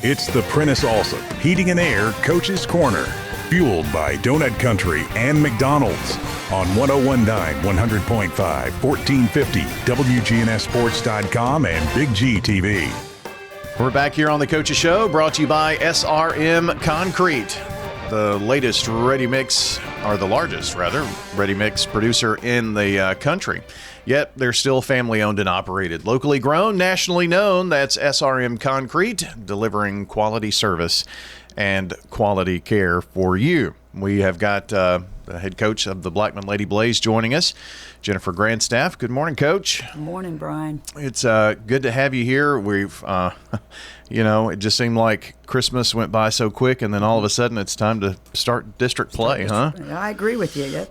It's the Prentice Allsup Heating and Air Coach's Corner, fueled by Donut Country and McDonald's on 101.9, 100.5, 1450, WGNSSports.com, and Big G TV. We're back here on the Coach's Show, brought to you by SRM Concrete, the latest ready-mix, or the largest, rather, ready-mix producer in the country. Yet they're still family-owned and operated. Locally grown, nationally known, that's SRM Concrete, delivering quality service and quality care for you. We have got the head coach of the Blackman Lady Blaze joining us, Jennifer Grandstaff. Good morning, Coach. Good morning, Brian. It's good to have you here. We've, it just seemed like Christmas went by so quick, and then all of a sudden it's time to start district play, huh? I agree with you.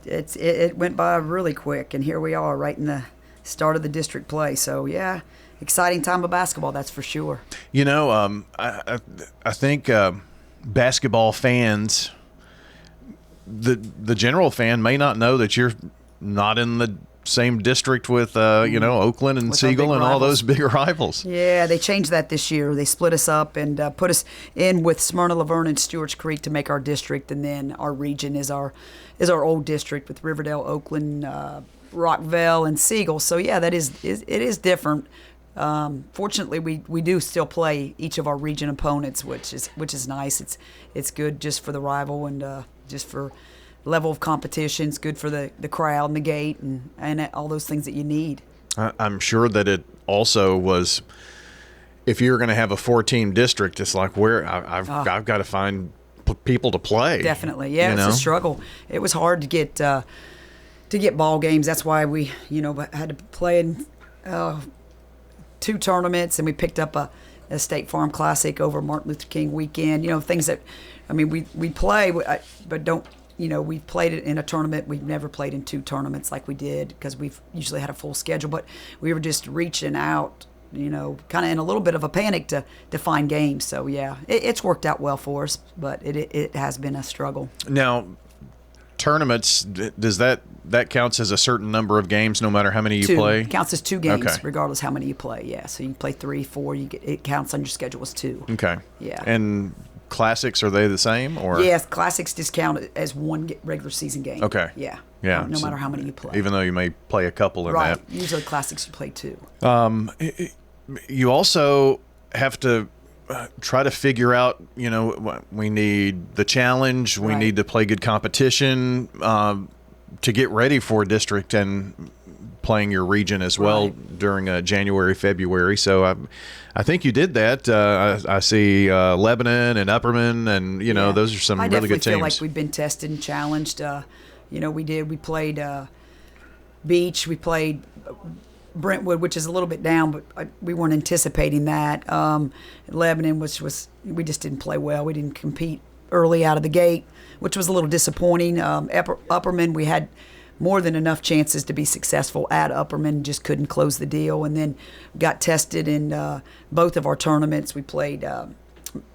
It went by really quick, and here we are right in the start of the district play. So, yeah, exciting time of basketball, that's for sure. I think basketball fans, the general fan may not know that you're not in the same district with, Oakland and With Siegel and all rivals. those big rivals. Yeah, they changed that this year. They split us up and put us in with Smyrna, Laverne, and Stewart's Creek to make our district, and then our region is our old district with Riverdale, Oakland, Rockville, and Siegel. So yeah, it is different. Fortunately, we do still play each of our region opponents, which is nice. It's good just for the rival and just for level of competition. It's good for the crowd and the gate and all those things that you need. I'm sure that it also was, if you're going to have a 4-team district, it's like I've got to find people to play. Definitely, yeah, it's a struggle. It was hard to get ball games. That's why we had to play in 2 tournaments, and we picked up a State Farm Classic over Martin Luther King weekend. Things that, we play, but don't. We've played it in a tournament. We've never played in 2 tournaments like we did because we've usually had a full schedule. But we were just reaching out, kind of in a little bit of a panic to find games. So, yeah, it's worked out well for us, but it has been a struggle. Now, tournaments, does that counts as a certain number of games no matter how many you 2. play? It counts as 2 games, Okay. Regardless how many you play, yeah. So you play 3, 4, it counts on your schedule as 2. Okay. Yeah. And classics, are they the same? Or Yes, classics just count as 1 regular season game. Okay. Yeah. Yeah. No So matter how many you play. even though you may play a couple in right. that. Usually classics you play 2. You also have to try to figure out, we need the challenge, we Right. need to play good competition to get ready for district and playing your region as well Right. during January, February. So I think you did that. I see Lebanon and Upperman, and Yeah. those are some I really good definitely feel teams. like we've been tested and challenged. We played Beach. We played Brentwood, which is a little bit down, but we weren't anticipating that. Lebanon, which was we just didn't play well. We didn't compete early out of the gate, which was a little disappointing. Upperman, we had more than enough chances to be successful at Upperman, just couldn't close the deal. And then got tested in both of our tournaments. We played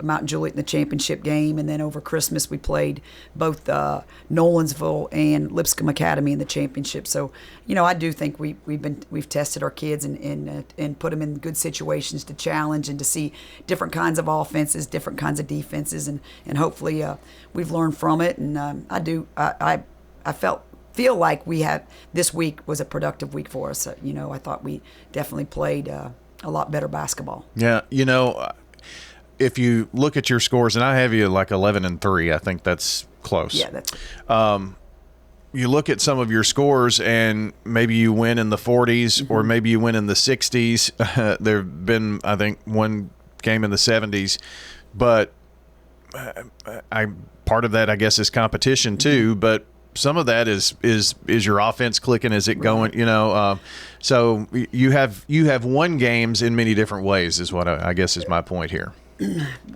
Mount Juliet in the championship game, and then over Christmas we played both Nolansville and Lipscomb Academy in the championship. So, I do think we've tested our kids and put them in good situations to challenge and to see different kinds of offenses, different kinds of defenses, and hopefully we've learned from it. And I feel like this week was a productive week for us. I thought we definitely played a lot better basketball. Yeah, if you look at your scores, and I have you like 11-3, I think that's close. Yeah, that's. You look at some of your scores, and maybe you win in the 40s, or maybe you win in the 60s. There have been, I think, one game in the 70s, but part of that, I guess, is competition too. But some of that is your offense clicking? Is it going? So you have won games in many different ways. Is what I guess is my point here.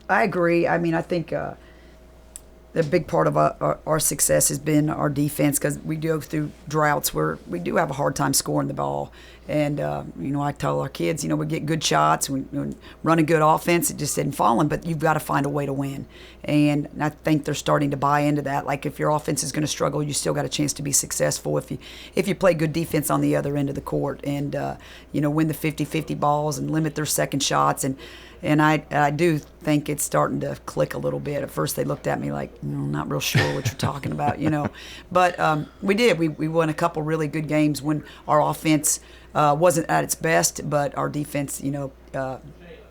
I agree. I think the big part of our success has been our defense, because we go through droughts where we do have a hard time scoring the ball. And, I tell our kids, we get good shots, we run a good offense, it just isn't falling, but you've got to find a way to win. And I think they're starting to buy into that. Like, if your offense is going to struggle, you still got a chance to be successful if you play good defense on the other end of the court and, win the 50-50 balls and limit their second shots. And And I do think it's starting to click a little bit. At first they looked at me like, not real sure what you're talking about, But we did. We won a couple really good games when our offense wasn't at its best, but our defense,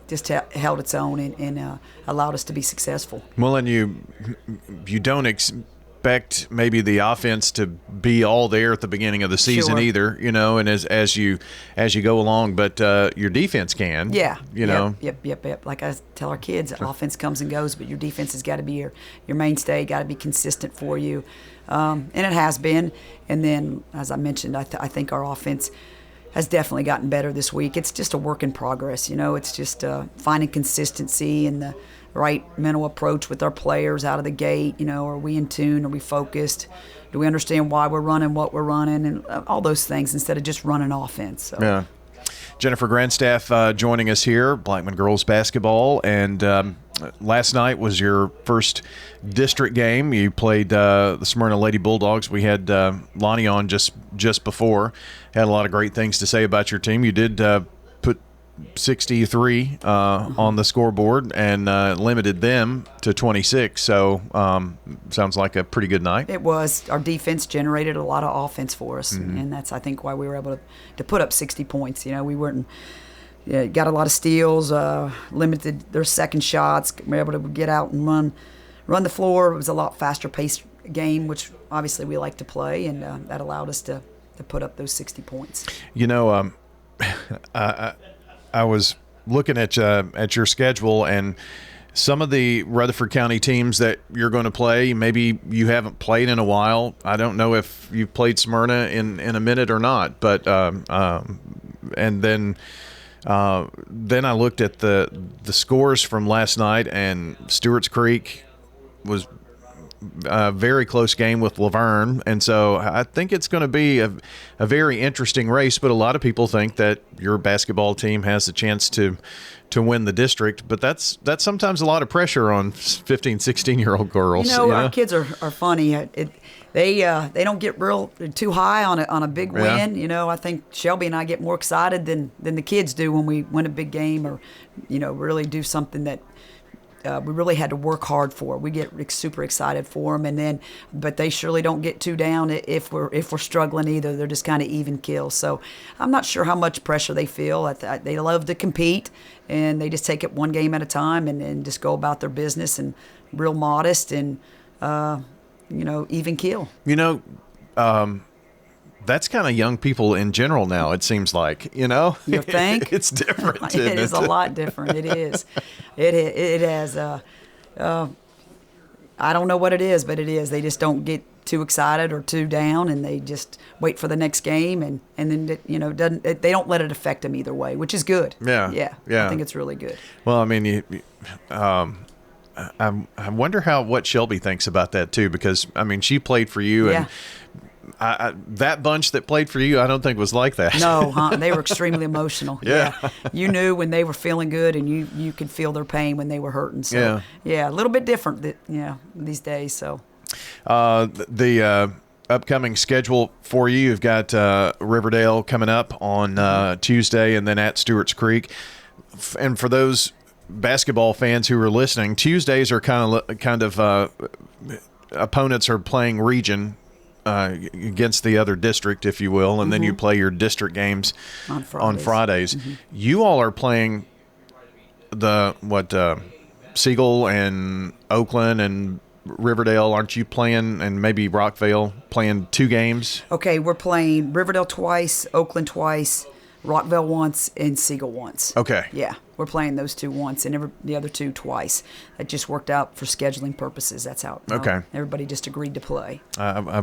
just held its own and allowed us to be successful. Well, and you don't expect maybe the offense to be all there at the beginning of the season Sure. either, and as you go along, but your defense can. Yeah. Yep. Like I tell our kids, offense comes and goes, but your defense has got to be your mainstay, got to be consistent for you. And it has been. And then, as I mentioned, I think our offense has definitely gotten better this week. It's just a work in progress, It's just finding consistency and the right mental approach with our players out of the gate. Are we in tune? Are we focused? Do we understand why we're running what we're running? And all those things instead of just running offense. So. Yeah. Jennifer Grandstaff joining us here, Blackman girls basketball, and last night was your first district game. You played the Smyrna Lady Bulldogs. We had Lonnie on just before. Had a lot of great things to say about your team. You did put 63 on the scoreboard and limited them to 26. So sounds like a pretty good night. It was. Our defense generated a lot of offense for us, and that's, I think, why we were able to put up 60 points. We weren't got a lot of steals, limited their second shots, we were able to get out and run the floor. It was a lot faster paced game, which obviously we like to play, and that allowed us to put up those 60 points. I was looking at your schedule, and some of the Rutherford County teams that you're going to play, maybe you haven't played in a while. I don't know if you've played Smyrna in a minute or not, but and then I looked at the scores from last night, and Stewart's Creek was a very close game with Laverne, and so I think it's going to be a very interesting race. But a lot of people think that your basketball team has a chance to win the district, but that's sometimes a lot of pressure on 15, 16-year-old girls. Our kids are funny. They don't get real too high on a big win. I think Shelby and I get more excited than the kids do when we win a big game or really do something that we really had to work hard for. We get super excited for them, but they surely don't get too down if we're struggling either. They're just kind of even kills. So I'm not sure how much pressure they feel. They love to compete, and they just take it one game at a time and just go about their business and real modest and even keel. That's kind of young people in general now, it seems like, You think? It's different. It is a lot different. It is. It has, I don't know what it is, but it is. They just don't get too excited or too down, and they just wait for the next game, and then, they don't let it affect them either way, which is good. Yeah. I think it's really good. Well, I mean, I wonder what Shelby thinks about that too, because I mean, she played for you, and that bunch that played for you, I don't think was like that. No, they were extremely emotional. Yeah. You knew when they were feeling good, and you could feel their pain when they were hurting. So a little bit different these days. So the upcoming schedule for you've got Riverdale coming up on Tuesday, and then at Stewart's Creek. And for those basketball fans who are listening, Tuesdays are kind of opponents are playing region against the other district, if you will, and then you play your district games on Fridays. Mm-hmm. You all are playing Siegel and Oakland and Riverdale, aren't you playing, and maybe Rockvale playing 2 games? Okay, we're playing Riverdale twice, Oakland twice, Rockvale once, and Siegel once. Okay. Yeah, we're playing those 2 once, and the other 2 twice. That just worked out for scheduling purposes. That's how. Okay. Everybody just agreed to play. I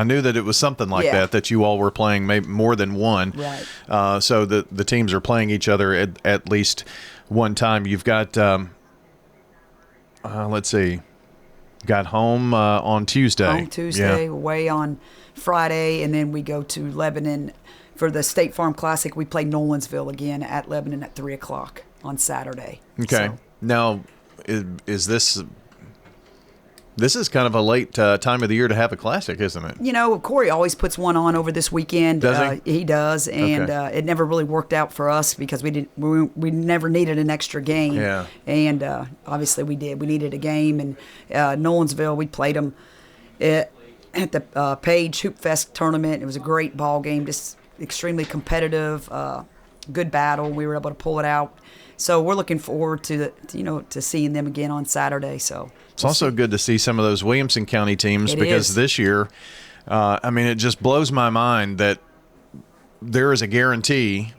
knew that it was something like that you all were playing maybe more than one. Right. So the teams are playing each other at least one time. You've got let's see. Got home on Tuesday. Home Tuesday, away on Friday, and then we go to Lebanon for the State Farm Classic. We play Nolensville again at Lebanon at 3:00 on Saturday. Okay. So, now, is this This is kind of a late time of the year to have a classic, isn't it? You know, Corey always puts one on over this weekend. Does he? He does, and it never really worked out for us because we never needed an extra game. Yeah. And obviously we did. We needed a game, and Nolensville, we played them at the Page Hoop Fest tournament. It was a great ball game, just extremely competitive, good battle. We were able to pull it out. So we're looking forward to seeing them again on Saturday. So it's also good to see some of those Williamson County teams because this year, it just blows my mind that there is a guarantee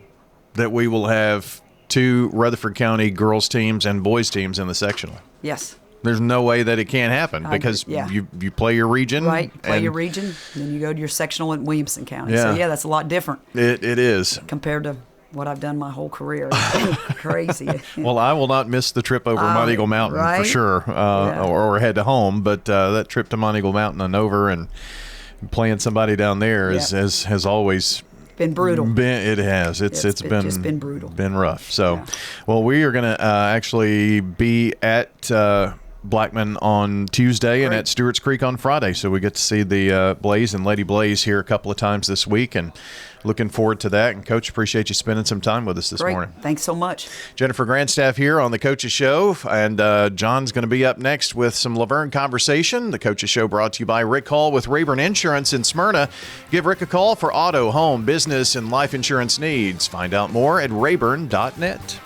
that we will have 2 Rutherford County girls teams and boys teams in the sectional. Yes. There's no way that it can't happen because you play your region. Right, play your region, and then you go to your sectional in Williamson County. Yeah. So, that's a lot different. It is. Compared to what I've done my whole career. It's crazy. Well, I will not miss the trip over Mont Eagle Mountain for sure, or head to home. But that trip to Mont Eagle Mountain and over and playing somebody down there has always been brutal. It has. It's been just been brutal. Been rough. So, well, we are going to actually be at Blackman on Tuesday and at Stewart's Creek on Friday. So we get to see the Blaze and Lady Blaze here a couple of times this week, and looking forward to that. And Coach, appreciate you spending some time with us this morning. Thanks so much. Jennifer Grandstaff here on the Coaches Show, and John's going to be up next with some Laverne conversation. The Coaches Show brought to you by Rick Hall with Rayburn Insurance in Smyrna. Give Rick a call for auto, home, business, and life insurance needs. Find out more at rayburn.net.